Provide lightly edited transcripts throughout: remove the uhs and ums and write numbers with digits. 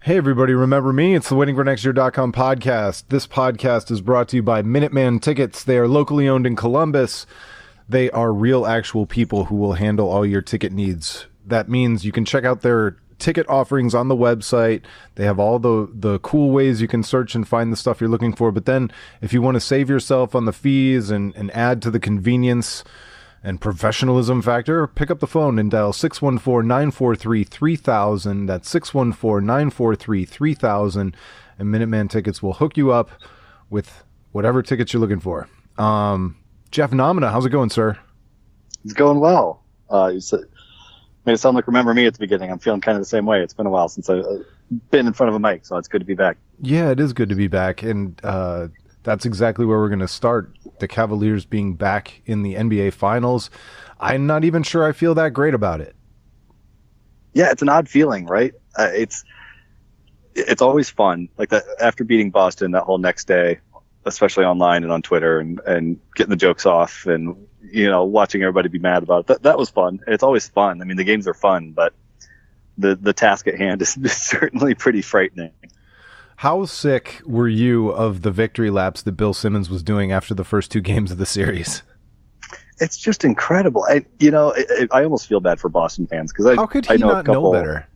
Hey everybody, remember me? It's the waitingfornextyear.com podcast. This podcast is brought to you by Minuteman Tickets. They are locally owned in Columbus. They are real actual people who will handle all your ticket needs. That means you can check out their ticket offerings on the website. They have all the cool ways you can search and find the stuff you're looking for. But then if you want to save yourself on the fees and add to the convenience and professionalism factor, pick up the phone and dial 614-943-3000. That's 614-943-3000. And Minuteman Tickets will hook you up with whatever tickets you're looking for. Jeff Nomina, how's it going, sir? It's going well. You made it sound like remember me at the beginning. I'm feeling kind of the same way. It's been a while since I've been in front of a mic, so it's good to be back. Yeah, it is good to be back. And that's exactly where we're going to start. The Cavaliers being back in the NBA Finals. I'm not even sure I feel that great about it. Yeah, it's an odd feeling, right? It's always fun. Like that after beating Boston, that whole next day, especially online and on Twitter, and getting the jokes off, and watching everybody be mad about it. That was fun. It's always fun. I mean, the games are fun, but the task at hand is certainly pretty frightening. How sick were you of the victory laps that Bill Simmons was doing after the first two games of the series? It's just incredible. I almost feel bad for Boston fans because how could he not know better?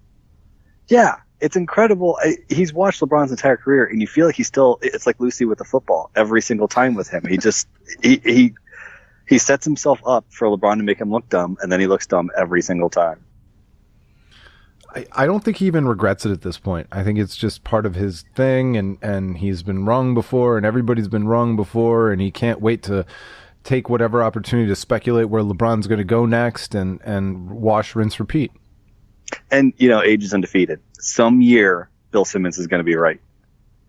Yeah, it's incredible. He's watched LeBron's entire career, and you feel like it's like Lucy with the football every single time with him. He just he sets himself up for LeBron to make him look dumb, and then he looks dumb every single time. I don't think he even regrets it at this point. I think it's just part of his thing, and he's been wrong before, and everybody's been wrong before, and he can't wait to take whatever opportunity to speculate where LeBron's going to go next and wash, rinse, repeat. And, age is undefeated. Some year, Bill Simmons is going to be right.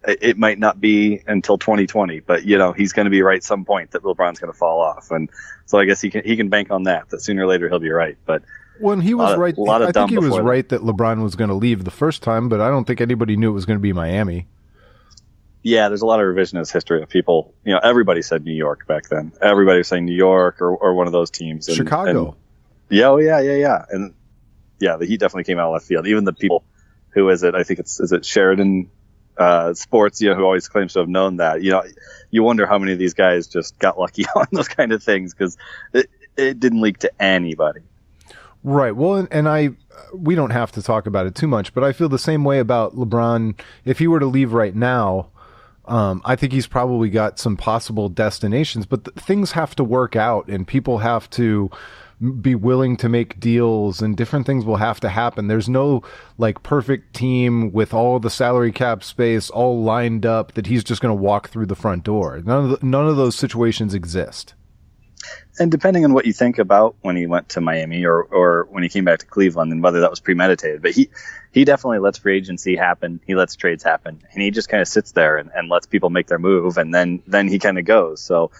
It might not be until 2020, but, he's going to be right some point that LeBron's going to fall off. And so I guess he can bank on that sooner or later he'll be right. But when he was right, I think he was right that LeBron was going to leave the first time, but I don't think anybody knew it was going to be Miami. Yeah, there's a lot of revisionist history of people. Everybody said New York back then. Everybody was saying New York or one of those teams. Chicago. Yeah. And yeah, the Heat definitely came out of left field. Even the people who is it? I think is it Sheridan Sports, who always claims to have known that. You wonder how many of these guys just got lucky on those kind of things because it didn't leak to anybody. Right. Well, and we don't have to talk about it too much, but I feel the same way about LeBron. If he were to leave right now, I think he's probably got some possible destinations, but things have to work out and people have to be willing to make deals and different things will have to happen. There's no perfect team with all the salary cap space all lined up that he's just going to walk through the front door. None of those situations exist. And depending on what you think about when he went to Miami or when he came back to Cleveland and whether that was premeditated, but he definitely lets free agency happen. He lets trades happen, and he just kind of sits there and lets people make their move, and then he kind of goes. So,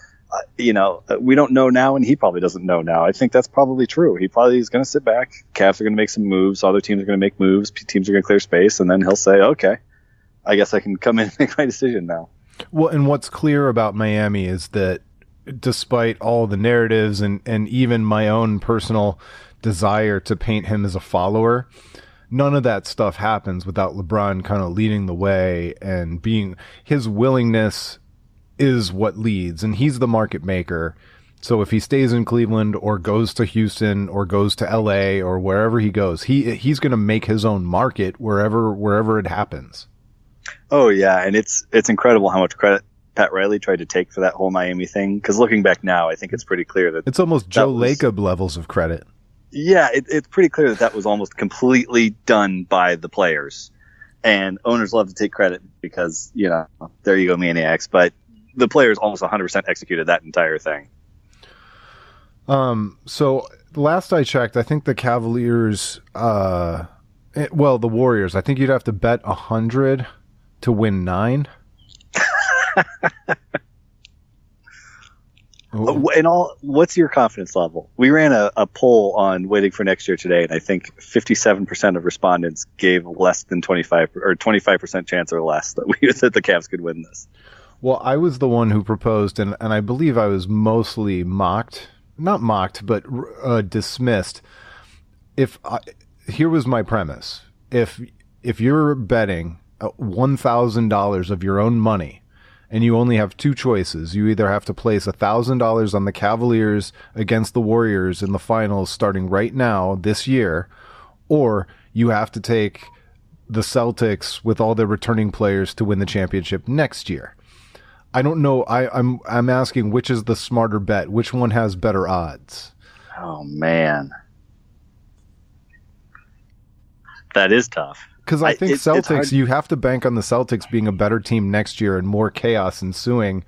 we don't know now, and he probably doesn't know now. I think that's probably true. He probably is going to sit back. Cavs are going to make some moves. Other teams are going to make moves. Teams are going to clear space, and then he'll say, okay, I guess I can come in and make my decision now. Well, and what's clear about Miami is that despite all the narratives and even my own personal desire to paint him as a follower, none of that stuff happens without LeBron kind of leading the way and being his willingness is what leads, and he's the market maker. So if he stays in Cleveland or goes to Houston or goes to LA or wherever he goes, he's going to make his own market wherever it happens. Oh yeah, and it's incredible how much credit Pat Riley tried to take for that whole Miami thing. Because looking back now, I think it's pretty clear that it's almost Joe Lacob levels of credit. Yeah, it's pretty clear that was almost completely done by the players. And owners love to take credit because, there you go, maniacs. But the players almost 100% executed that entire thing. So last I checked, I think the Cavaliers, the Warriors, I think you'd have to bet 100 to win 9. What's your confidence level? We ran a poll on Waiting for Next Year today, and I think 57% of respondents gave less than 25% chance or less that the Cavs could win this. Well, I was the one who proposed, and I believe I was mostly not mocked, but dismissed. Here was my premise. If if you're betting $1,000 of your own money and you only have two choices, you either have to place $1,000 on the Cavaliers against the Warriors in the finals starting right now this year, or you have to take the Celtics with all their returning players to win the championship next year. I don't know. I'm asking, which is the smarter bet? Which one has better odds? Oh man, that is tough. Because I think Celtics, you have to bank on the Celtics being a better team next year and more chaos ensuing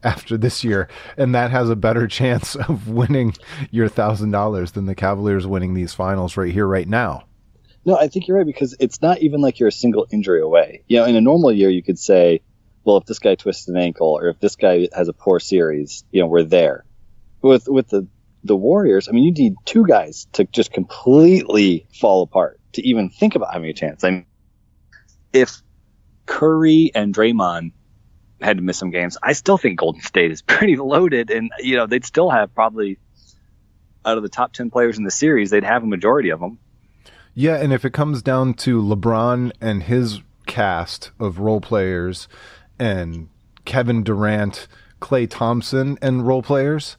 after this year, and that has a better chance of winning your $1,000 than the Cavaliers winning these finals right here, right now. No, I think you're right, because it's not even like you're a single injury away. You know, in a normal year, you could say, well, if this guy twists an ankle or if this guy has a poor series, you know, we're there. With the Warriors, I mean, you need two guys to just completely fall apart to even think about having a chance. I mean, if Curry and Draymond had to miss some games, I still think Golden State is pretty loaded, and you know, they'd still have probably, out of the top 10 players in the series, they'd have a majority of them. Yeah, and if it comes down to LeBron and his cast of role players and Kevin Durant, Klay Thompson and role players,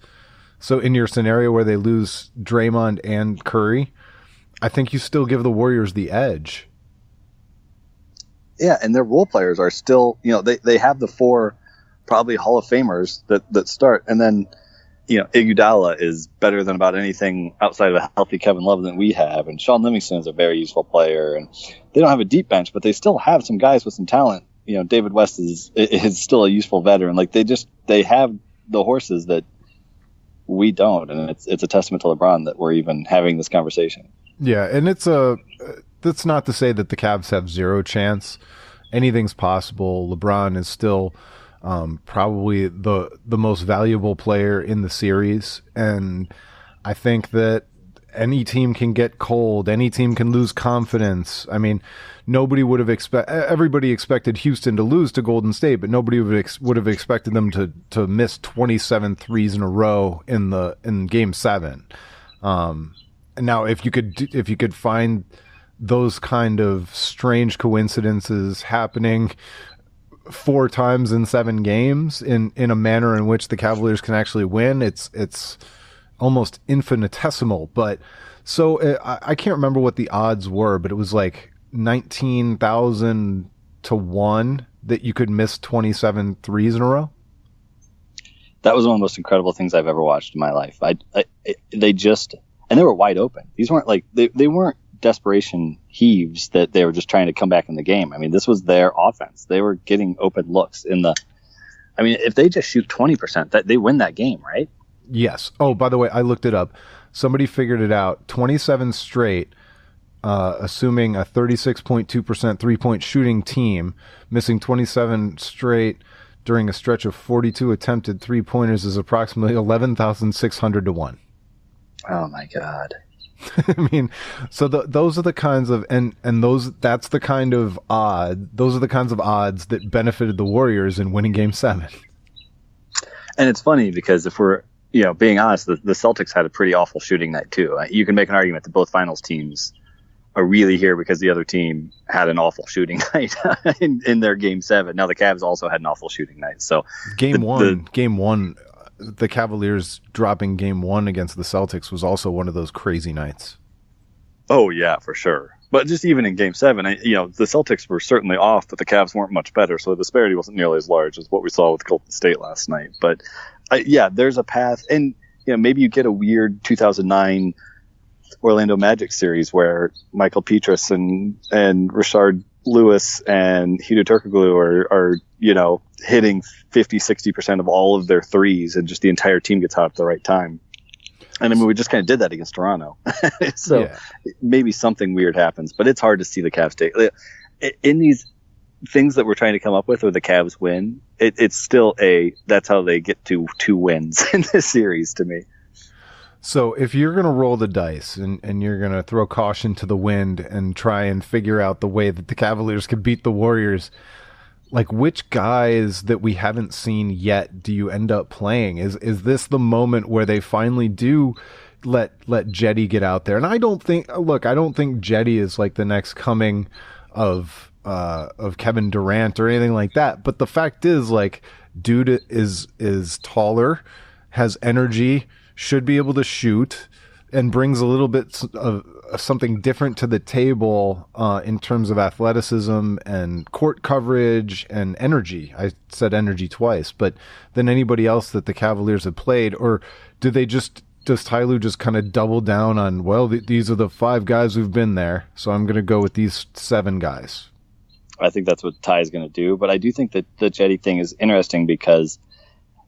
so in your scenario where they lose Draymond and Curry, I think you still give the Warriors the edge. Yeah, and their role players are still, you know, they have the four probably Hall of Famers that start, and then, you know, Iguodala is better than about anything outside of a healthy Kevin Love that we have, and Sean Livingston is a very useful player, and they don't have a deep bench, but they still have some guys with some talent. You know, David West is still a useful veteran. Like, they have the horses that we don't, and it's a testament to LeBron that we're even having this conversation. Yeah, and that's not to say that the Cavs have zero chance. Anything's possible. LeBron is still probably the most valuable player in the series, and I think that any team can get cold. Any team can lose confidence. I mean, nobody would have everybody expected Houston to lose to Golden State, but nobody would have expected them to miss 27 threes in a row in Game 7. Now, if you could find those kind of strange coincidences happening 4 times in 7 games in a manner in which the Cavaliers can actually win, it's almost infinitesimal. But so I can't remember what the odds were, but it was like 19,000 to 1 that you could miss 27 threes in a row. That was one of the most incredible things I've ever watched in my life. And they were wide open. These weren't like they weren't desperation heaves that they were just trying to come back in the game. I mean, this was their offense. They were getting open looks I mean, if they just shoot 20%, that they win that game, right? Yes. Oh, by the way, I looked it up. Somebody figured it out. 27 straight, assuming a 36.2% three-point shooting team, missing 27 straight during a stretch of 42 attempted three-pointers is approximately 11,600 to 1. Oh my God. I mean, so those are the kinds of that's the kind of those are the kinds of odds that benefited the Warriors in winning Game 7. And it's funny because if we're, you know, being honest, the Celtics had a pretty awful shooting night too. You can make an argument that both finals teams are really here because the other team had an awful shooting night in their Game 7. Now the Cavs also had an awful shooting night. So Game 1, the Cavaliers dropping Game 1 against the Celtics was also one of those crazy nights. Oh yeah, for sure. But just even in Game 7, you know, the Celtics were certainly off, but the Cavs weren't much better, so the disparity wasn't nearly as large as what we saw with Golden State last night. But yeah, there's a path, and you know, maybe you get a weird 2009 Orlando Magic series where Michael Petrus and Rashard Lewis and Hedo Turkoglu are you know, hitting 50-60% of all of their threes, and just the entire team gets hot at the right time. And I mean, we just kind of did that against Toronto. So yeah, maybe something weird happens, but it's hard to see the Cavs take in these things that we're trying to come up with, where the Cavs win. It's still that's how they get to 2 wins in this series to me. So if you're going to roll the dice and you're going to throw caution to the wind and try and figure out the way that the Cavaliers could beat the Warriors, like, which guys that we haven't seen yet do you end up playing? Is this the moment where they finally do let Jetty get out there? And I don't think Jetty is like the next coming of Kevin Durant or anything like that. But the fact is, like, dude is taller, has energy, should be able to shoot, and brings a little bit of something different to the table in terms of athleticism and court coverage and energy. I said energy twice, but than anybody else that the Cavaliers have played. Or does Ty Lue just kind of double down on, well, these are the 5 guys who've been there, so I'm going to go with these 7 guys? I think that's what Ty is going to do. But I do think that the Jetty thing is interesting because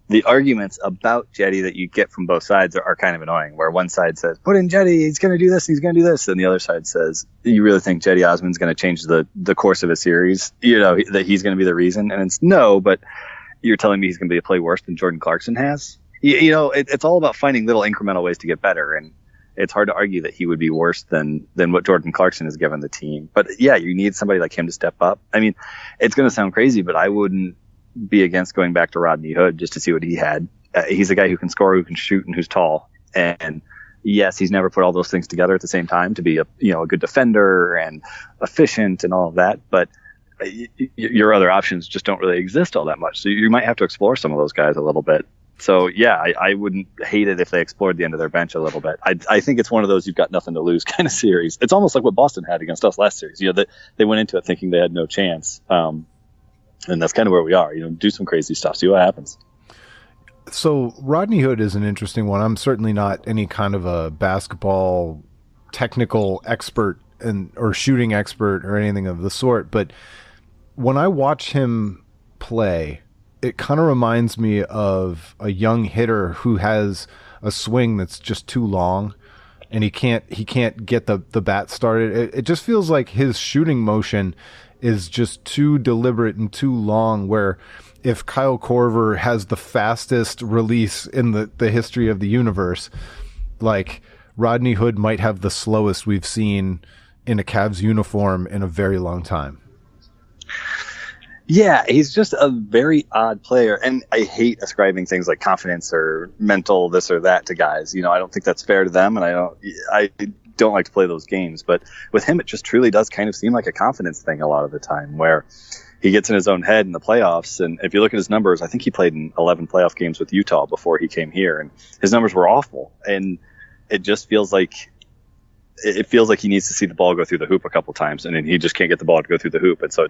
the arguments about Jetty that you get from both sides are kind of annoying, where one side says, put in Jetty, he's going to do this, he's going to do this. And the other side says, you really think Jetty Osman's going to change the course of a series? You know, that he's going to be the reason? And it's no, but you're telling me he's going to play worse than Jordan Clarkson has? You know, it's all about finding little incremental ways to get better. And it's hard to argue that he would be worse than what Jordan Clarkson has given the team. But yeah, you need somebody like him to step up. I mean, it's going to sound crazy, but I wouldn't be against going back to Rodney Hood just to see what he had. He's a guy who can score, who can shoot, and who's tall. And yes, he's never put all those things together at the same time to be a good defender and efficient and all of that. But your other options just don't really exist all that much. So you might have to explore some of those guys a little bit. So yeah, I wouldn't hate it if they explored the end of their bench a little bit. I think it's one of those you've got nothing to lose kind of series. It's almost like what Boston had against us last series. You know, they went into it thinking they had no chance. And that's kind of where we are. You know, do some crazy stuff, see what happens. So Rodney Hood is an interesting one. I'm certainly not any kind of a basketball technical expert or shooting expert or anything of the sort, but when I watch him play, it kind of reminds me of a young hitter who has a swing that's just too long and he can't get the bat started. It just feels like his shooting motion is just too deliberate and too long, where if Kyle Korver has the fastest release in the history of the universe, like, Rodney Hood might have the slowest we've seen in a Cavs uniform in a very long time. Yeah, he's just a very odd player, and I hate ascribing things like confidence or mental this or that to guys. You know, I don't think that's fair to them, and I don't like to play those games. But with him, it just truly does kind of seem like a confidence thing a lot of the time, where he gets in his own head in the playoffs. And if you look at his numbers, I think he played in 11 playoff games with Utah before he came here, and his numbers were awful. And it just feels like he needs to see the ball go through the hoop a couple times, and then he just can't get the ball to go through the hoop, and so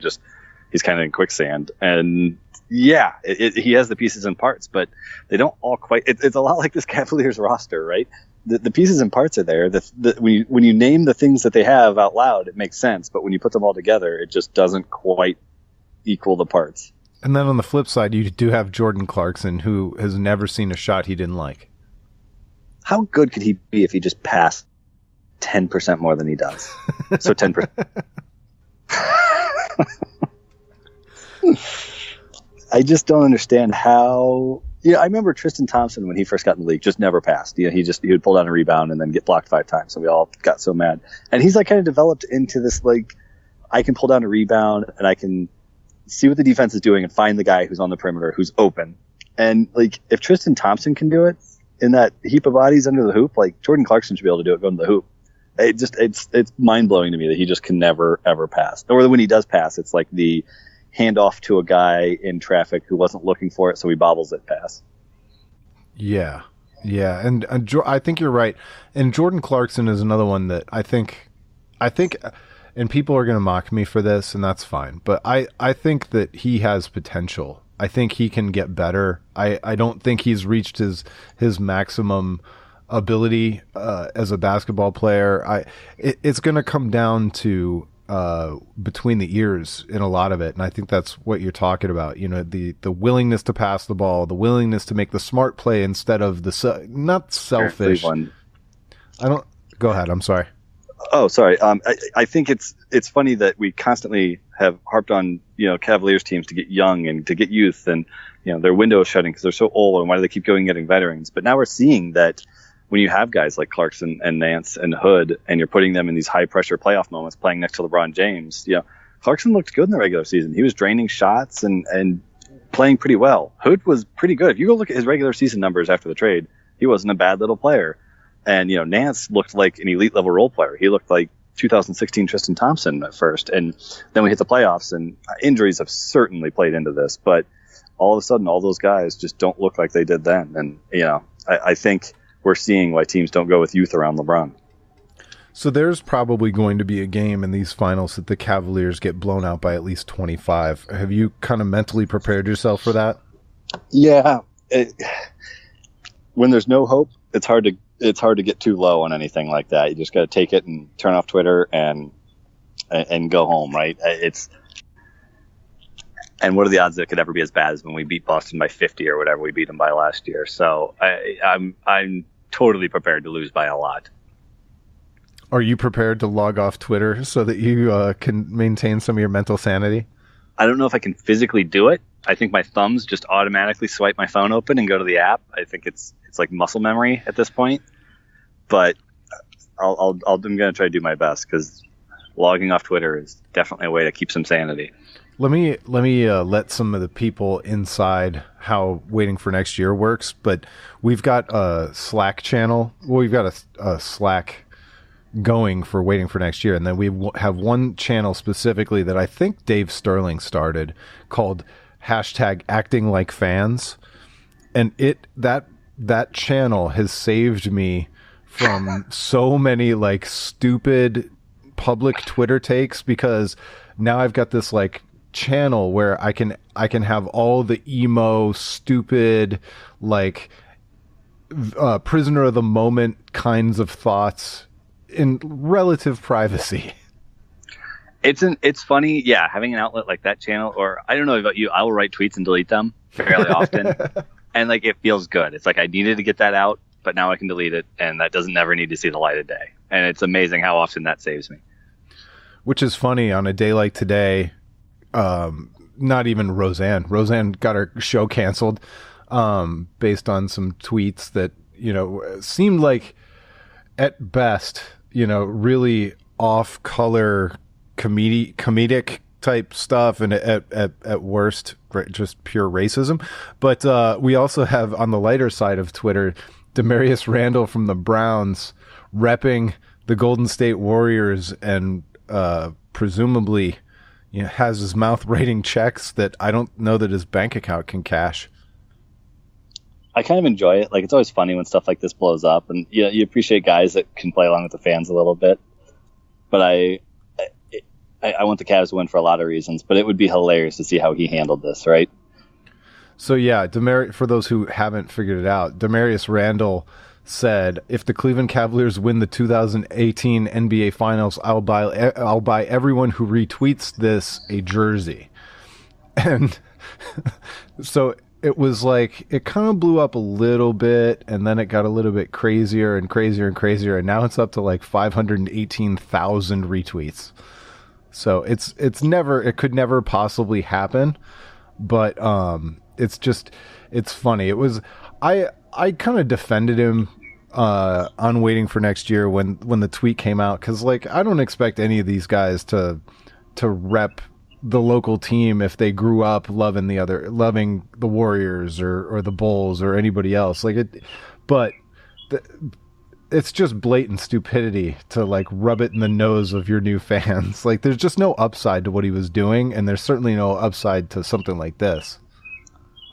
he's kind of in quicksand. And yeah, he has the pieces and parts, but they don't all quite. It's a lot like this Cavaliers roster, right? The pieces and parts are there. When you name the things that they have out loud, it makes sense, but when you put them all together, it just doesn't quite equal the parts. And then on the flip side, you do have Jordan Clarkson, who has never seen a shot he didn't like. How good could he be if he just passed 10% more than he does? So 10%. I just don't understand how. Yeah, I remember Tristan Thompson when he first got in the league just never passed. You know, he would pull down a rebound and then get blocked 5 times, and we all got so mad. And he's like kind of developed into this, like, I can pull down a rebound and I can see what the defense is doing and find the guy who's on the perimeter who's open. And like, if Tristan Thompson can do it in that heap of bodies under the hoop, like, Jordan Clarkson should be able to do it going to the hoop. It's mind blowing to me that he just can never ever pass. Or when he does pass, it's like the hand off to a guy in traffic who wasn't looking for it, so he bobbles it pass. Yeah. And I think you're right. And Jordan Clarkson is another one that I think, and people are going to mock me for this, and that's fine, but I think that he has potential. I think he can get better. I don't think he's reached his maximum ability as a basketball player. It's going to come down to between the ears in a lot of it, and I think that's what you're talking about. You know, the willingness to pass the ball, the willingness to make the smart play instead of not selfish. I don't. Go ahead. I'm sorry. Oh, sorry. I think it's funny that we constantly have harped on, you know, Cavaliers teams to get young and to get youth, and, you know, their window is shutting because they're so old, and why do they keep going and getting veterans? But now we're seeing that when you have guys like Clarkson and Nance and Hood, and you're putting them in these high pressure playoff moments playing next to LeBron James, you know, Clarkson looked good in the regular season. He was draining shots and playing pretty well. Hood was pretty good. If you go look at his regular season numbers after the trade, he wasn't a bad little player. And, you know, Nance looked like an elite level role player. He looked like 2016 Tristan Thompson at first, and then we hit the playoffs, and injuries have certainly played into this. But all of a sudden, all those guys just don't look like they did then, and I think we're seeing why teams don't go with youth around LeBron. So there's probably going to be a game in these finals that the Cavaliers get blown out by at least 25. Have you kind of mentally prepared yourself for that? Yeah. When there's no hope, it's hard to get too low on anything like that. You just got to take it and turn off Twitter and go home, right? And what are the odds that it could ever be as bad as when we beat Boston by 50 or whatever we beat them by last year? So I'm totally prepared to lose by a lot. Are you prepared to log off Twitter so that you can maintain some of your mental sanity? I don't know if I can physically do it. I think my thumbs just automatically swipe my phone open and go to the app. I think it's like muscle memory at this point. But I'm going to try to do my best, because logging off Twitter is definitely a way to keep some sanity. Let me let some of the people inside how Waiting for Next Year works. But we've got a Slack channel. Well, we've got a Slack going for Waiting for Next Year, and then we have one channel specifically that I think Dave Sterling started called #ActingLikeFans, and that channel has saved me from so many like stupid public Twitter takes, because now I've got this like channel where I can have all the emo stupid like prisoner of the moment kinds of thoughts in relative privacy. It's funny, yeah, having an outlet like that channel, or I don't know about you, I will write tweets and delete them fairly often, and like it feels good. It's like I needed to get that out, but now I can delete it, and that doesn't never need to see the light of day. And it's amazing how often that saves me. Which is funny on a day like today. Not even Roseanne. Roseanne got her show canceled based on some tweets that seemed like at best really off-color comedic type stuff, and at worst just pure racism. But we also have on the lighter side of Twitter Demarius Randall from the Browns repping the Golden State Warriors, and presumably has his mouth writing checks that I don't know that his bank account can cash. I kind of enjoy it. Like, it's always funny when stuff like this blows up, and you appreciate guys that can play along with the fans a little bit. But I want the Cavs to win for a lot of reasons, but it would be hilarious to see how he handled this, right? So yeah, for those who haven't figured it out, Demarius Randall said, "If the Cleveland Cavaliers win the 2018 NBA Finals, I'll buy everyone who retweets this a jersey." And so it was like, it kind of blew up a little bit, and then it got a little bit crazier and crazier and crazier, and now it's up to like 518,000 retweets. So it could never possibly happen, but it's funny. It was, I kind of defended him on Waiting for Next Year when the tweet came out, because like I don't expect any of these guys to rep the local team if they grew up loving the Warriors or the Bulls or anybody else. It's just blatant stupidity to like rub it in the nose of your new fans. Like, there's just no upside to what he was doing, and there's certainly no upside to something like this.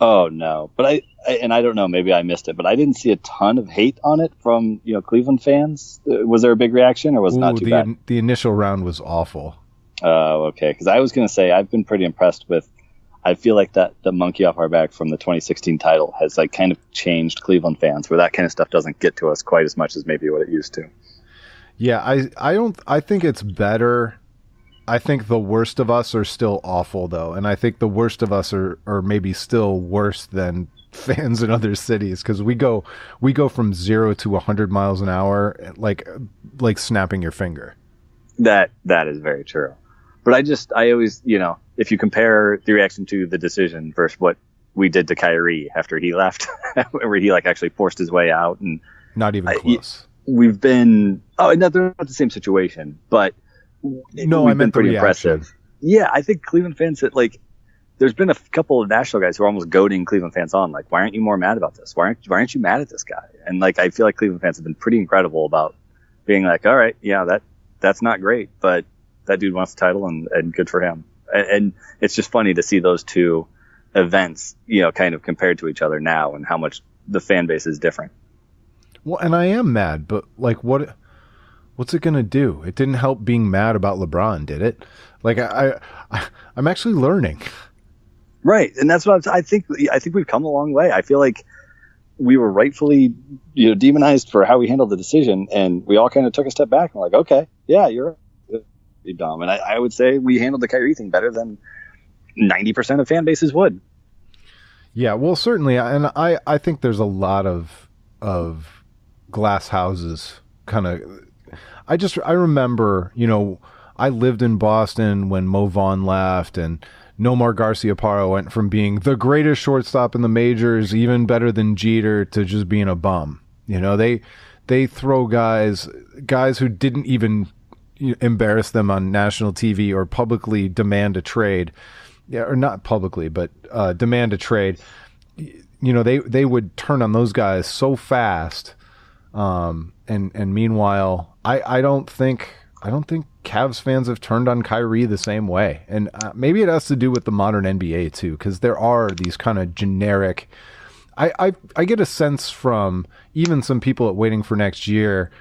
Oh no, but I don't know, maybe I missed it, but I didn't see a ton of hate on it from Cleveland fans. Was there a big reaction, or was it not too bad? The initial round was awful. Oh, okay. Because I was going to say, I've been pretty impressed with. I feel like that the monkey off our back from the 2016 title has like kind of changed Cleveland fans, where that kind of stuff doesn't get to us quite as much as maybe what it used to. Yeah, I think it's better. I think the worst of us are still awful, though, and I think the worst of us are maybe still worse than fans in other cities, because we go from 0 to 100 miles an hour like snapping your finger. That is very true. But I always, if you compare the reaction to the decision versus what we did to Kyrie after he left, where he like actually forced his way out, and not even close. We've been they're not the same situation, but no, we've been pretty impressive. Yeah, I think Cleveland fans that like, there's been a couple of national guys who are almost goading Cleveland fans on, like, why aren't you more mad about this? Why aren't you mad at this guy? And like, I feel like Cleveland fans have been pretty incredible about being like, all right, yeah, that's not great, but that dude wants the title, and good for him. And it's just funny to see those two events, kind of compared to each other now, and how much the fan base is different. Well, and I am mad, but like, what's it gonna do? It didn't help being mad about LeBron, did it? Like, I'm actually learning. Right, and that's what I think. I think we've come a long way. I feel like we were rightfully, demonized for how we handled the decision, and we all kind of took a step back and like, okay, yeah, you're dumb. And I would say we handled the Kyrie thing better than 90% of fan bases would. Yeah, well, certainly, and I think there's a lot of glass houses kind of. I remember, I lived in Boston when Mo Vaughn left, and Nomar Garciaparra went from being the greatest shortstop in the majors, even better than Jeter, to just being a bum. They throw guys who didn't even embarrass them on national TV or publicly demand a trade. Yeah, or not publicly, but demand a trade. They would turn on those guys so fast. And meanwhile, I don't think Cavs fans have turned on Kyrie the same way. And maybe it has to do with the modern NBA too, because there are these kind of generic. I get a sense from even some people at Waiting for Next Year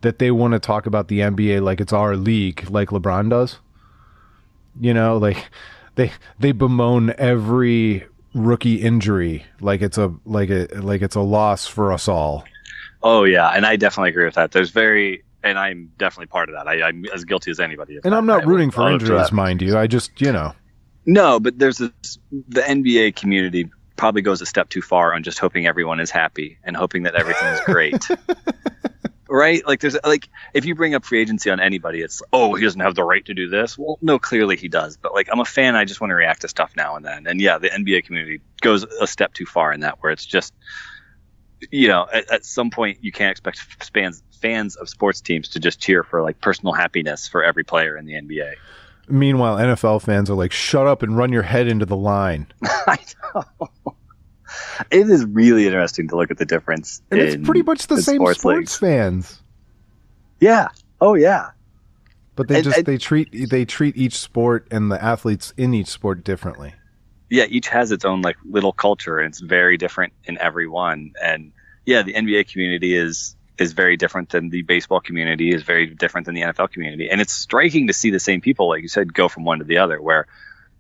that they want to talk about the NBA like it's our league, like LeBron does. Like they bemoan every rookie injury like it's a loss for us all. Oh yeah, and I definitely agree with that. And I'm definitely part of that. I'm as guilty as anybody. And I'm not rooting for injuries, mind you. I just, No, but there's the NBA community probably goes a step too far on just hoping everyone is happy and hoping that everything's great. Right? Like if you bring up free agency on anybody, it's, he doesn't have the right to do this. Well, no, clearly he does. But like, I'm a fan. I just want to react to stuff now and then. And yeah, the NBA community goes a step too far in that, where it's just, at some point you can't expect fans of sports teams to just cheer for like personal happiness for every player in the NBA. Meanwhile, NFL fans are like, shut up and run your head into the line. I know. It is really interesting to look at the difference. And it's pretty much the same sports fans. Yeah. Oh yeah. But they treat each sport and the athletes in each sport differently. Yeah, each has its own like little culture, and it's very different in every one. And yeah, the NBA community is very different than the baseball community, is very different than the NFL community. And it's striking to see the same people, like you said, go from one to the other, where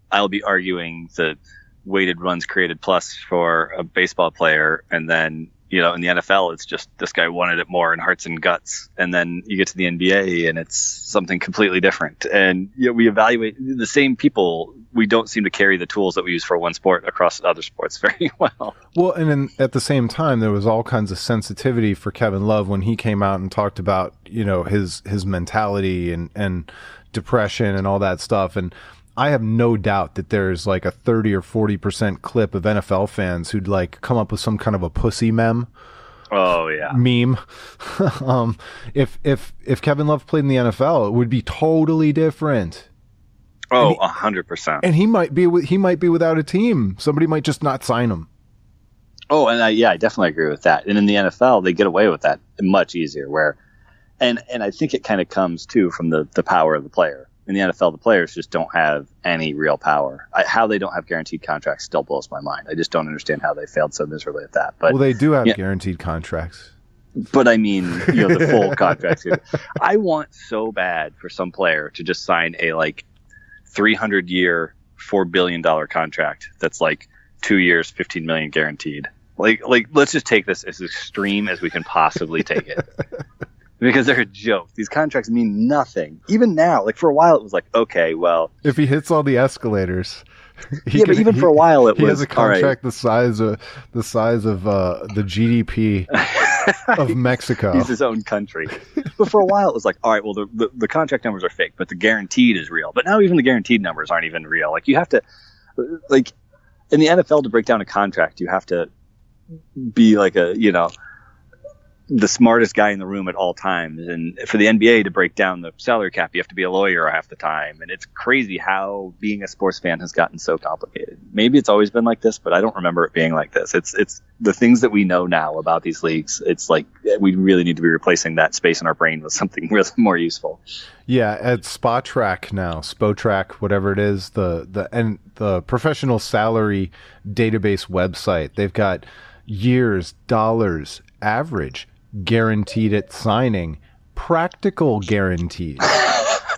I'll be arguing the weighted runs created plus for a baseball player, and then in the NFL it's just this guy wanted it more in hearts and guts, and then you get to the NBA and it's something completely different. And we evaluate the same people. We don't seem to carry the tools that we use for one sport across other sports very well. Well, and then at the same time, there was all kinds of sensitivity for Kevin Love when he came out and talked about his mentality and depression and all that stuff. And I have no doubt that there's like a 30 or 40% clip of NFL fans who'd like come up with some kind of a pussy meme. Oh yeah, meme. If Kevin Love played in the NFL, it would be totally different. Oh, 100%. And he might be without a team. Somebody might just not sign him. Oh, and I definitely agree with that. And in the NFL, they get away with that much easier. And I think it kind of comes too from the power of the player. In the NFL, the players just don't have any real power. How they don't have guaranteed contracts still blows my mind. I just don't understand how they failed so miserably at that. But they do have guaranteed contracts. But I mean, the full contracts. I want so bad for some player to just sign a 300-year, $4 billion contract that's like 2 years, $15 million guaranteed. Like let's just take this as extreme as we can possibly take it. Because they're a joke. These contracts mean nothing. Even now, like for a while, it was like, okay, well, if he hits all the escalators, but even for a while, he has a contract the size of the GDP of Mexico. He's his own country. But for a while, it was like, all right, well, the contract numbers are fake, but the guaranteed is real. But now even the guaranteed numbers aren't even real. Like you have to, like in the NFL, to break down a contract, you have to be like the smartest guy in the room at all times. And for the NBA to break down the salary cap, you have to be a lawyer half the time. And it's crazy how being a sports fan has gotten so complicated. Maybe it's always been like this, but I don't remember it being like this. It's the things that we know now about these leagues. It's like we really need to be replacing that space in our brain with something really more useful. Yeah, at Spotrac now, Spotrac, whatever it is, the professional salary database website, they've got years, dollars, average, guaranteed at signing, practical guarantees,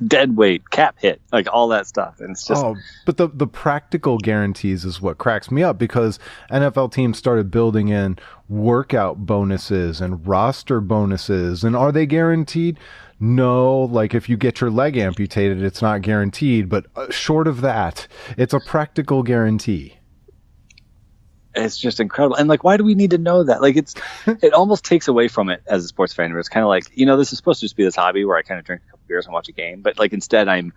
dead weight, cap hit, like all that stuff. And it's just but the practical guarantees is what cracks me up, because NFL teams started building in workout bonuses and roster bonuses. And are they guaranteed? No, like if you get your leg amputated, it's not guaranteed, but short of that, it's a practical guarantee. It's just incredible. And like, why do we need to know that? Like, it almost takes away from it as a sports fan, where it's kind of like, this is supposed to just be this hobby where I kind of drink a couple beers and watch a game. But like, instead I'm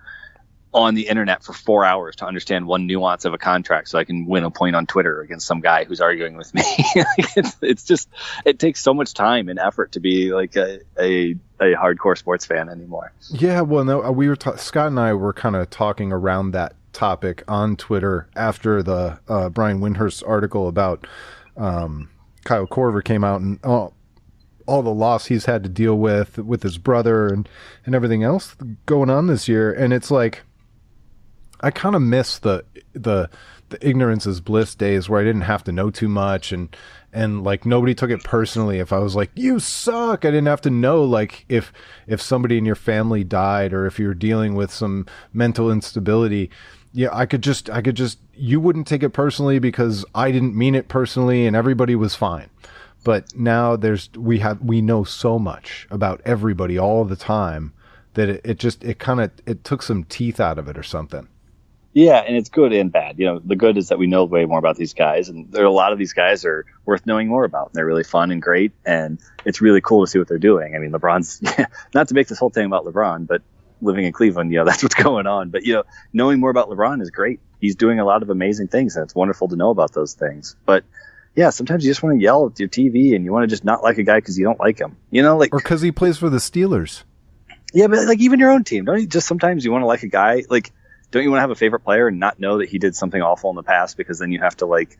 on the internet for 4 hours to understand one nuance of a contract so I can win a point on Twitter against some guy who's arguing with me. It's just, it takes so much time and effort to be like a hardcore sports fan anymore. Yeah. Well, no, Scott and I were kind of talking around that topic on Twitter after the Brian Windhurst article about Kyle Korver came out, and all the loss he's had to deal with his brother and everything else going on this year. And it's like, I kind of miss the ignorance is bliss days where I didn't have to know too much, and like nobody took it personally if I was like, you suck. I didn't have to know, like, if somebody in your family died or if you're dealing with some mental instability. Yeah, I could just you wouldn't take it personally because I didn't mean it personally and everybody was fine. But now we know so much about everybody all the time that it took some teeth out of it or something. Yeah, and it's good and bad. The good is that we know way more about these guys, and there are a lot of these guys are worth knowing more about. And they're really fun and great, and it's really cool to see what they're doing. I mean, LeBron's not to make this whole thing about LeBron, but living in Cleveland, that's what's going on. But knowing more about LeBron is great. He's doing a lot of amazing things, and it's wonderful to know about those things. But yeah, sometimes you just want to yell at your TV, and you want to just not like a guy because you don't like him. Or because he plays for the Steelers. Yeah, but like even your own team, don't you just sometimes you want to like a guy? Like, don't you want to have a favorite player and not know that he did something awful in the past, because then you have to like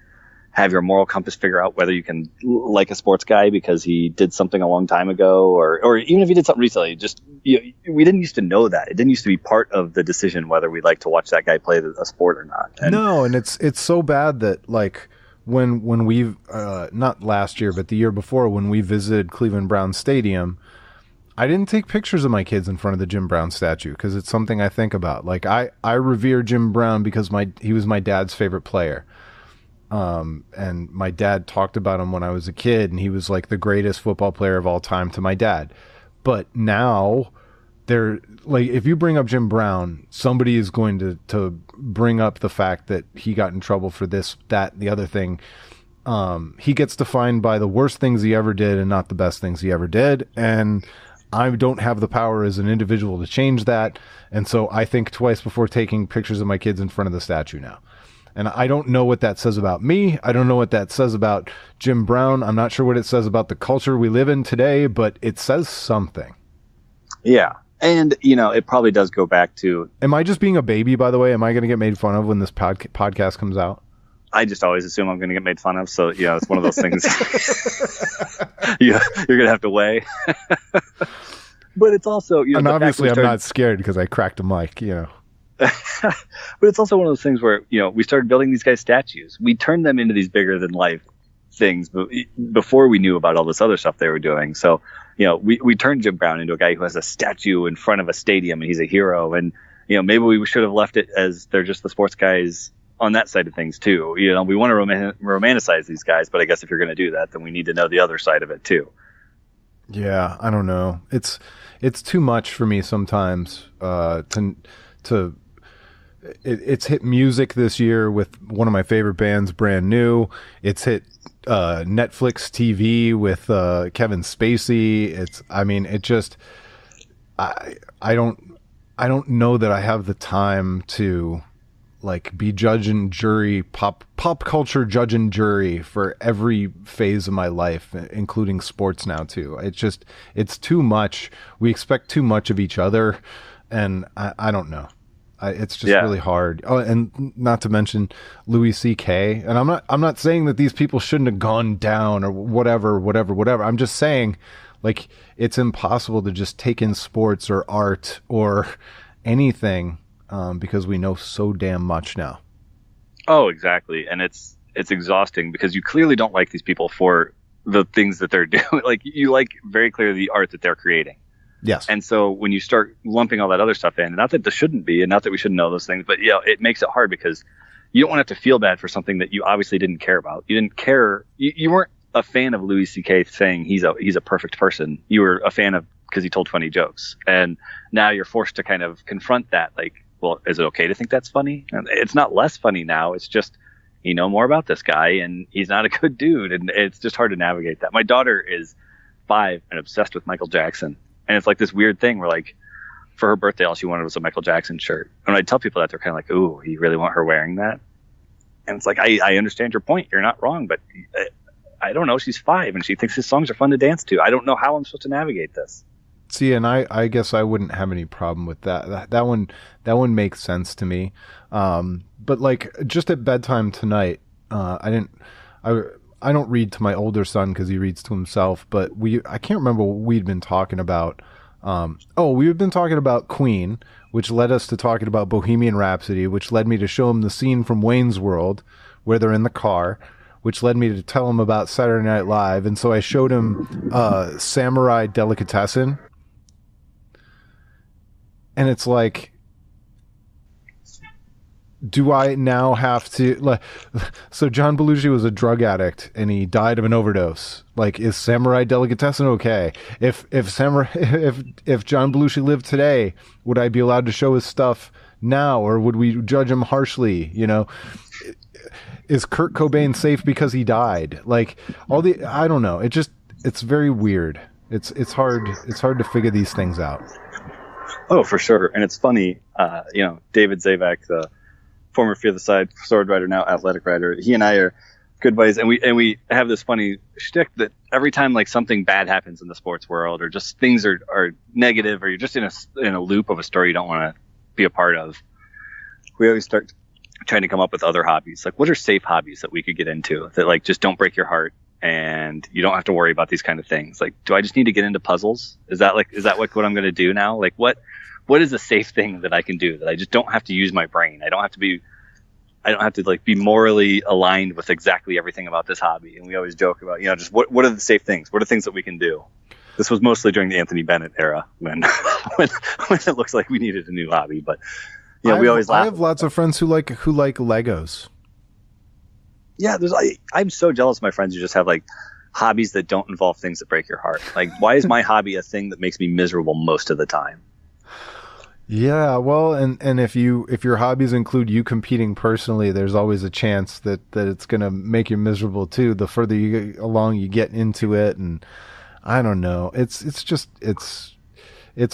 have your moral compass figure out whether you can like a sports guy because he did something a long time ago, or even if he did something recently. We didn't used to know that. It didn't used to be part of the decision whether we'd like to watch that guy play a sport or not. And it's so bad that like when we've not last year but the year before, when we visited Cleveland Browns Stadium, I didn't take pictures of my kids in front of the Jim Brown statue because it's something I think about. Like I revere Jim Brown because he was my dad's favorite player. And my dad talked about him when I was a kid, and he was like the greatest football player of all time to my dad. But now if you bring up Jim Brown, somebody is going to bring up the fact that he got in trouble for this, that, the other thing. He gets defined by the worst things he ever did and not the best things he ever did. And I don't have the power as an individual to change that. And so I think twice before taking pictures of my kids in front of the statue now. And I don't know what that says about me. I don't know what that says about Jim Brown. I'm not sure what it says about the culture we live in today, but it says something. Yeah. And, it probably does go back to... Am I just being a baby, by the way? Am I going to get made fun of when this podcast comes out? I just always assume I'm going to get made fun of. So, it's one of those things you're going to have to weigh. But it's also... and obviously I'm not scared because I cracked a mic, But it's also one of those things where, we started building these guys statues. We turned them into these bigger than life things before we knew about all this other stuff they were doing. So, we turned Jim Brown into a guy who has a statue in front of a stadium and he's a hero. And, maybe we should have left it as they're just the sports guys on that side of things too. We want to romanticize these guys, but I guess if you're going to do that, then we need to know the other side of it too. Yeah, I don't know. It's too much for me sometimes to it's hit music this year with one of my favorite bands, Brand New. It's hit Netflix TV with Kevin Spacey. I don't know that I have the time to like be judge and jury, pop culture judge and jury for every phase of my life, including sports now too. It's too much. We expect too much of each other, and I don't know. It's just really hard. Oh, and not to mention Louis C.K. And I'm not saying that these people shouldn't have gone down or whatever. I'm just saying, like, it's impossible to just take in sports or art or anything because we know so damn much now. Oh, exactly. And it's exhausting because you clearly don't like these people for the things that they're doing. Like, you like very clearly the art that they're creating. Yes. And so when you start lumping all that other stuff in, not that this shouldn't be, and not that we shouldn't know those things, but it makes it hard because you don't want to have to feel bad for something that you obviously didn't care about. You didn't care. You weren't a fan of Louis C.K. saying he's a perfect person. You were a fan of because he told funny jokes, and now you're forced to kind of confront that. Like, well, is it okay to think that's funny? And it's not less funny now. It's just you know more about this guy, and he's not a good dude, and it's just hard to navigate that. My daughter is 5 and obsessed with Michael Jackson. And it's like this weird thing where, like, for her birthday, all she wanted was a Michael Jackson shirt. And when I tell people that, they're kind of like, ooh, you really want her wearing that? And it's like, I understand your point. You're not wrong. But I don't know. She's 5, and she thinks his songs are fun to dance to. I don't know how I'm supposed to navigate this. See, and I guess I wouldn't have any problem with that. That one makes sense to me. But, like, just at bedtime tonight, I don't read to my older son because he reads to himself, but I can't remember what we'd been talking about. We've been talking about Queen, which led us to talking about Bohemian Rhapsody, which led me to show him the scene from Wayne's World where they're in the car, which led me to tell him about Saturday Night Live. And so I showed him Samurai Delicatessen. And it's like, do I now have to so John Belushi was a drug addict and he died of an overdose. Like, is Samurai Delicatessen okay? If John Belushi lived today, would I be allowed to show his stuff now, or would we judge him harshly? You know, is Kurt Cobain safe because he died? Like, I don't know. It's very weird. It's hard to figure these things out. Oh, for sure. And it's funny, David Zavak, the former Fear the Side sword rider, now athletic rider, he and I are good buddies, and we have this funny shtick that every time like something bad happens in the sports world, or just things are negative, or you're just in a loop of a story you don't want to be a part of, we always start trying to come up with other hobbies. Like, what are safe hobbies that we could get into that like just don't break your heart and you don't have to worry about these kind of things? Like, do I just need to get into puzzles? Is that what I'm going to do now? Like, what is a safe thing that I can do that I just don't have to use my brain? I don't have to like be morally aligned with exactly everything about this hobby. And we always joke about, just what are the safe things? What are things that we can do? This was mostly during the Anthony Bennett era when it looks like we needed a new hobby. But we always laugh. I have lots of friends who like Legos. Yeah, I'm so jealous of my friends who just have like hobbies that don't involve things that break your heart. Like, why is my hobby a thing that makes me miserable most of the time? Yeah, well, and if your hobbies include you competing personally, there's always a chance that it's going to make you miserable too. The further you get along you get into it, and I don't know. It's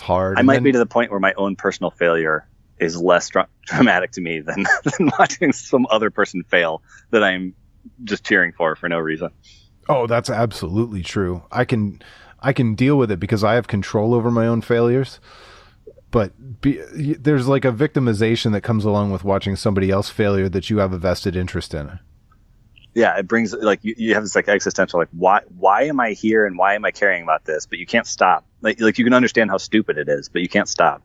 hard. I might be to the point where my own personal failure is less dramatic to me than watching some other person fail that I'm just cheering for no reason. Oh, that's absolutely true. I can deal with it because I have control over my own failures. But there's like a victimization that comes along with watching somebody else failure that you have a vested interest in. Yeah, it brings like you have this like existential like why am I here and why am I caring about this? But you can't stop. Like you can understand how stupid it is, but you can't stop.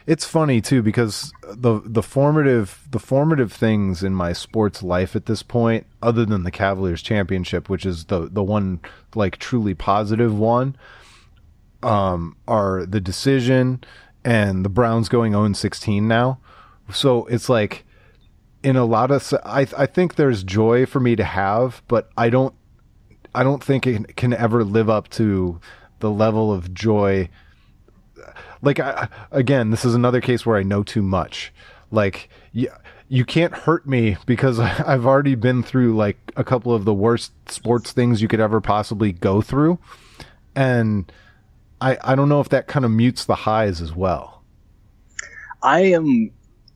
It's funny too because the formative things in my sports life at this point, other than the Cavaliers championship, which is the one like truly positive one, are the decision and the Browns going 0-16 now. So it's like in a lot of I think there's joy for me to have, but I don't think it can ever live up to the level of joy. Like, again, this is another case where I know too much. Like, you can't hurt me because I've already been through like a couple of the worst sports things you could ever possibly go through. And I don't know if that kind of mutes the highs as well. I am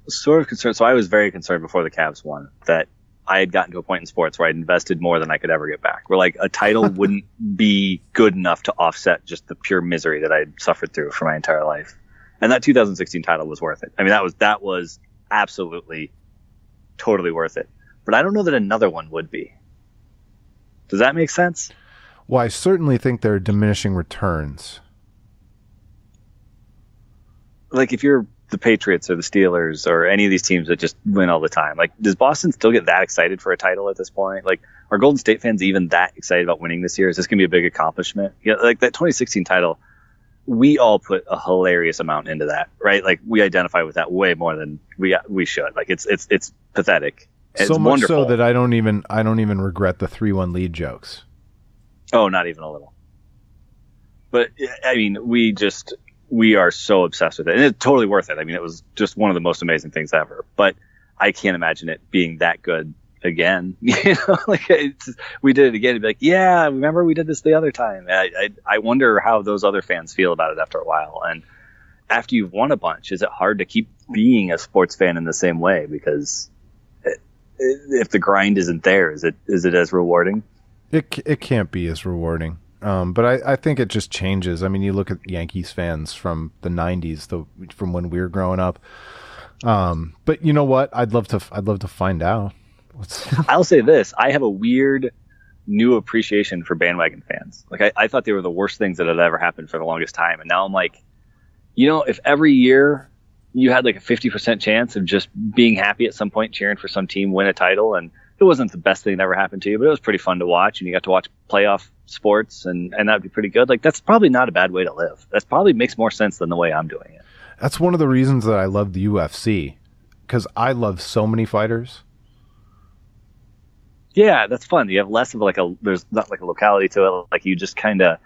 sort of concerned. So I was very concerned before the Cavs won that I had gotten to a point in sports where I'd invested more than I could ever get back. Where like a title wouldn't be good enough to offset just the pure misery that I'd suffered through for my entire life. And that 2016 title was worth it. I mean, that was absolutely, totally worth it. But I don't know that another one would be. Does that make sense? Well, I certainly think there are diminishing returns. Like if you're the Patriots or the Steelers or any of these teams that just win all the time, like does Boston still get that excited for a title at this point? Like are Golden State fans even that excited about winning this year? Is this going to be a big accomplishment? Yeah, like that 2016 title, we all put a hilarious amount into that, right? Like we identify with that way more than we should. Like it's pathetic. It's so much wonderful. So that I don't even regret the 3-1 lead jokes. Oh, not even a little. But I mean, we are so obsessed with it, and it's totally worth it. I mean, it was just one of the most amazing things ever. But I can't imagine it being that good again. You know, like we did it again. It'd be like, yeah, remember we did this the other time. I wonder how those other fans feel about it after a while. And after you've won a bunch, is it hard to keep being a sports fan in the same way? Because if the grind isn't there, is it as rewarding? It can't be as rewarding. But I think it just changes. I mean, you look at Yankees fans from the 90s, from when we were growing up. But you know what? I'd love to find out. I'll say this. I have a weird new appreciation for bandwagon fans. Like I thought they were the worst things that had ever happened for the longest time. And now I'm like, you know, if every year you had like a 50% chance of just being happy at some point, cheering for some team win a title, and it wasn't the best thing that ever happened to you, but it was pretty fun to watch, and you got to watch playoff sports, and that'd be pretty good. Like that's probably not a bad way to live. That probably makes more sense than the way I'm doing it. That's one of the reasons that I love the UFC, because I love so many fighters. Yeah, that's fun. You have less of there's not like a locality to it. Like you just kind of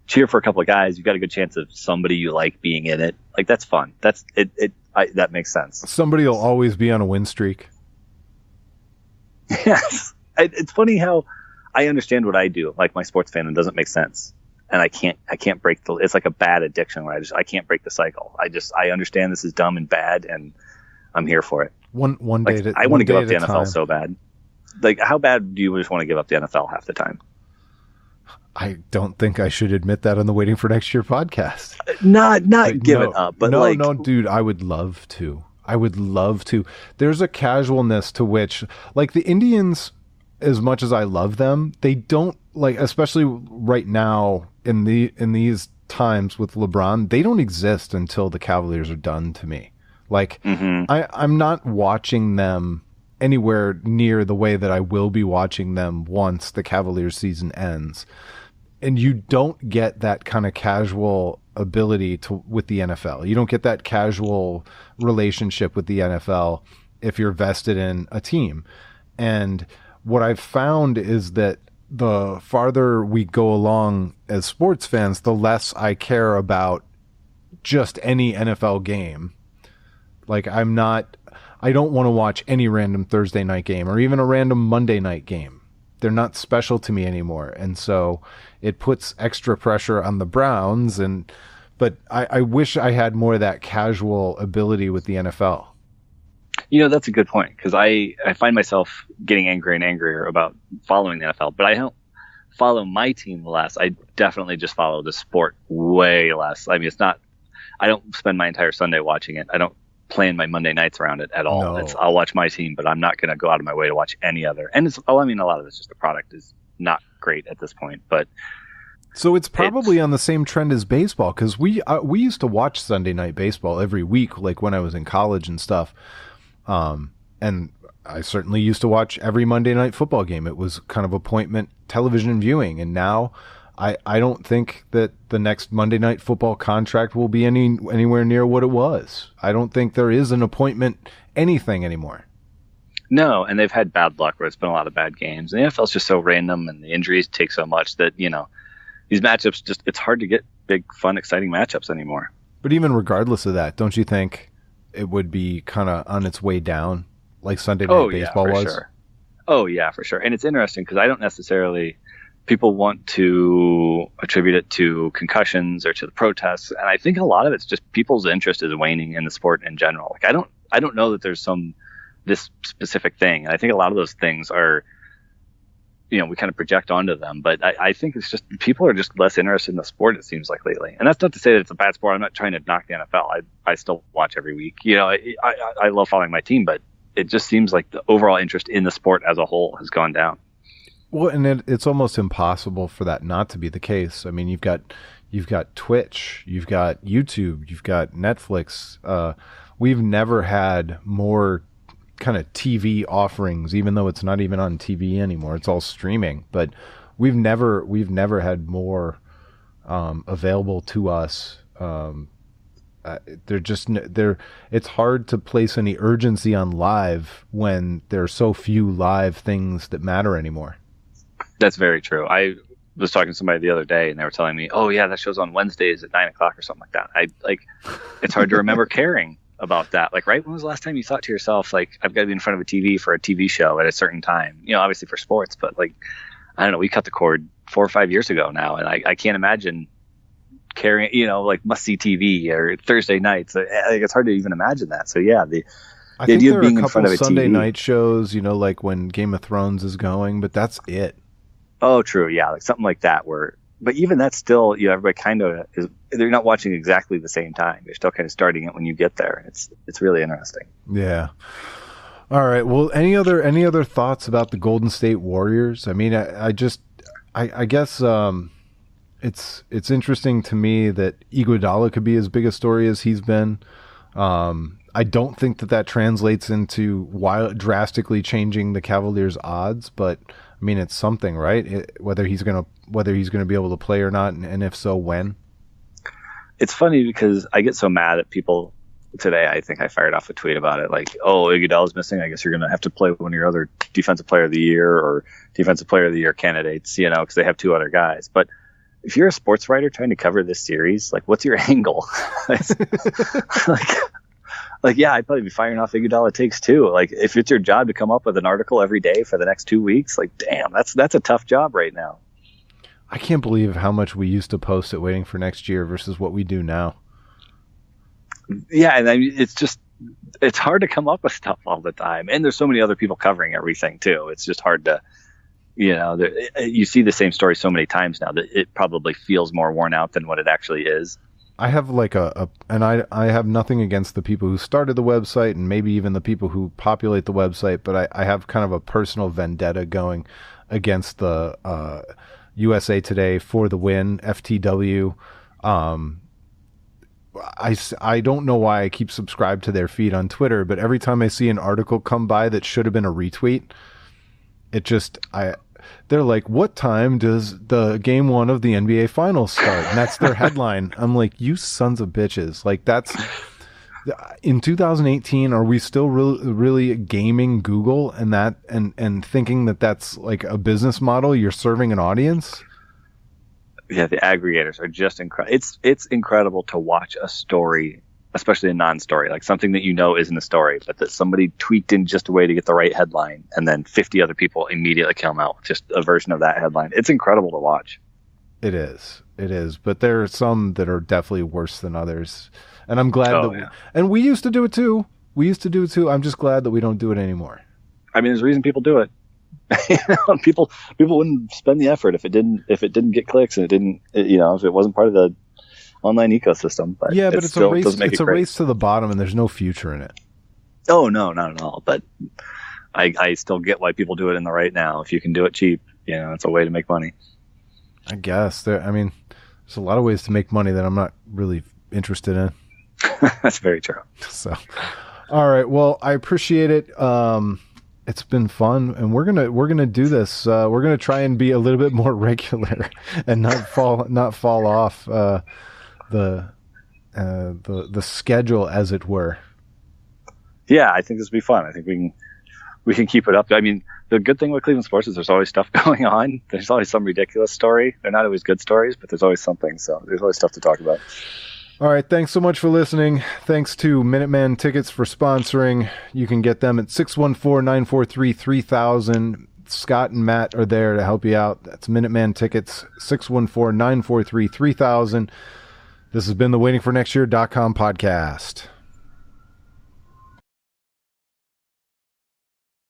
cheer for a couple of guys. You've got a good chance of somebody you like being in it. Like that's fun. That's it. That makes sense. Somebody will always be on a win streak. Yes. It's funny how I understand what I do, like my sports fan, and it doesn't make sense. And I can't break it's like a bad addiction where I can't break the cycle. I understand this is dumb and bad, and I'm here for it. One day like, I want to give up the NFL so bad. Like how bad do you just want to give up the NFL half the time? I don't think I should admit that on the Waiting for Next Year podcast. Not give it up, but no, dude, I would love to. There's a casualness to which, like the Indians, as much as I love them, they don't like, especially right now in these times with LeBron, they don't exist until the Cavaliers are done to me. Like I'm not watching them anywhere near the way that I will be watching them once the Cavaliers season ends. And you don't get that kind of casual ability with the NFL. You don't get that casual relationship with the NFL if you're vested in a team. And what I've found is that the farther we go along as sports fans, the less I care about just any NFL game. Like I don't want to watch any random Thursday night game or even a random Monday night game. They're not special to me anymore. And so it puts extra pressure on the Browns. But I wish I had more of that casual ability with the NFL. You know, that's a good point, because I find myself getting angrier and angrier about following the NFL, but I don't follow my team less. I definitely just follow the sport way less. I mean, I don't spend my entire Sunday watching it. I don't plan my Monday nights around it at all. No. I'll watch my team, but I'm not going to go out of my way to watch any other. And a lot of it's just the product is not great at this point, but so it's probably on the same trend as baseball, because we used to watch Sunday night baseball every week, like when I was in college and stuff. And I certainly used to watch every Monday night football game. It was kind of appointment television viewing. And now I don't think that the next Monday night football contract will be anywhere near what it was. I don't think there is an appointment anything anymore. No, and they've had bad luck where it's been a lot of bad games. And the NFL's just so random, and the injuries take so much that, you know, these matchups it's hard to get big, fun, exciting matchups anymore. But even regardless of that, don't you think it would be kind of on its way down, like Sunday night baseball was? Sure. Oh yeah, for sure. And it's interesting because I don't necessarily, people want to attribute it to concussions or to the protests, and I think a lot of it's just people's interest is waning in the sport in general. Like I don't know that there's this specific thing. I think a lot of those things are, we kind of project onto them, but I think it's just people are just less interested in the sport, it seems like, lately. And that's not to say that it's a bad sport. I'm not trying to knock the NFL. I still watch every week. I love following my team, but it just seems like the overall interest in the sport as a whole has gone down. Well, and it's almost impossible for that not to be the case. I mean, you've got Twitch, you've got YouTube, you've got Netflix. We've never had more kind of TV offerings, even though it's not even on TV anymore. It's all streaming, but we've never had more available to us. It's hard to place any urgency on live when there are so few live things that matter anymore. That's very true. I was talking to somebody the other day and they were telling me, oh yeah, that show's on Wednesdays at 9:00 or something like that. It's hard to remember caring about that. Like, right? When was the last time you thought to yourself, like, I've got to be in front of a TV for a TV show at a certain time, obviously for sports, but like, I don't know, we cut the cord 4 or 5 years ago now. And I can't imagine caring, like must see TV or Thursday nights. It's hard to even imagine that. So yeah, the idea of being in front of a Sunday TV. night shows, like when Game of Thrones is going, but that's it. Oh, true. Yeah. Like something like that but even that's still, everybody kind of they're not watching exactly the same time. They're still kind of starting it when you get there. It's really interesting. Yeah. All right. Well, any other thoughts about the Golden State Warriors? I mean, I guess it's interesting to me that Iguodala could be as big a story as he's been. I don't think that translates into drastically changing the Cavaliers' odds, but I mean, it's something, right? Whether he's gonna be able to play or not, and if so, when. It's funny because I get so mad at people today. I think I fired off a tweet about it, like, "Oh, Iguodala's missing. I guess you're gonna have to play one of your other Defensive Player of the Year or Defensive Player of the Year candidates, because they have two other guys." But if you're a sports writer trying to cover this series, like, what's your angle? Like, yeah, I'd probably be firing off Iguodala takes too. Like, if it's your job to come up with an article every day for the next 2 weeks, like, damn, that's a tough job right now. I can't believe how much we used to post it waiting for next year versus what we do now. Yeah, and I mean, it's hard to come up with stuff all the time. And there's so many other people covering everything too. It's just hard to, you see the same story so many times now that it probably feels more worn out than what it actually is. I have I have nothing against the people who started the website and maybe even the people who populate the website, but I have kind of a personal vendetta going against the USA Today for the win, FTW. I don't know why I keep subscribed to their feed on Twitter, but every time I see an article come by that should have been a retweet, they're like, what time does the game 1 of the NBA finals start? And that's their headline. I'm like, you sons of bitches. Like, that's in 2018. Are we still really gaming Google and thinking that that's like a business model? You're serving an audience. Yeah. The aggregators are just incredible. It's incredible to watch a story, especially a non-story, like something that isn't a story, but that somebody tweaked in just a way to get the right headline, and then 50 other people immediately come out with just a version of that headline. It's incredible to watch. It is. But there are some that are definitely worse than others. And I'm glad and we used to do it too. I'm just glad that we don't do it anymore. I mean, there's a reason people do it. People wouldn't spend the effort if it didn't get clicks, and it didn't, if it wasn't part of the online ecosystem. But yeah, but it's a race to the bottom, and there's no future in it. Oh no, not at all. But I still get why people do it in the right now. If you can do it cheap, it's a way to make money. I guess there's a lot of ways to make money that I'm not really interested in. That's very true. So, all right. Well, I appreciate it. It's been fun, and we're gonna do this. We're gonna try and be a little bit more regular and not fall off the schedule, as it were. Yeah, I think this will be fun. I think we can keep it up. I mean, the good thing with Cleveland sports is there's always stuff going on. There's always some ridiculous story. They're not always good stories, but there's always something. So there's always stuff to talk about. All right. Thanks so much for listening. Thanks to Minuteman Tickets for sponsoring. You can get them at 614-943-3000. Scott and Matt are there to help you out. That's Minuteman Tickets, 614-943-3000. This has been the waitingfornextyear.com podcast.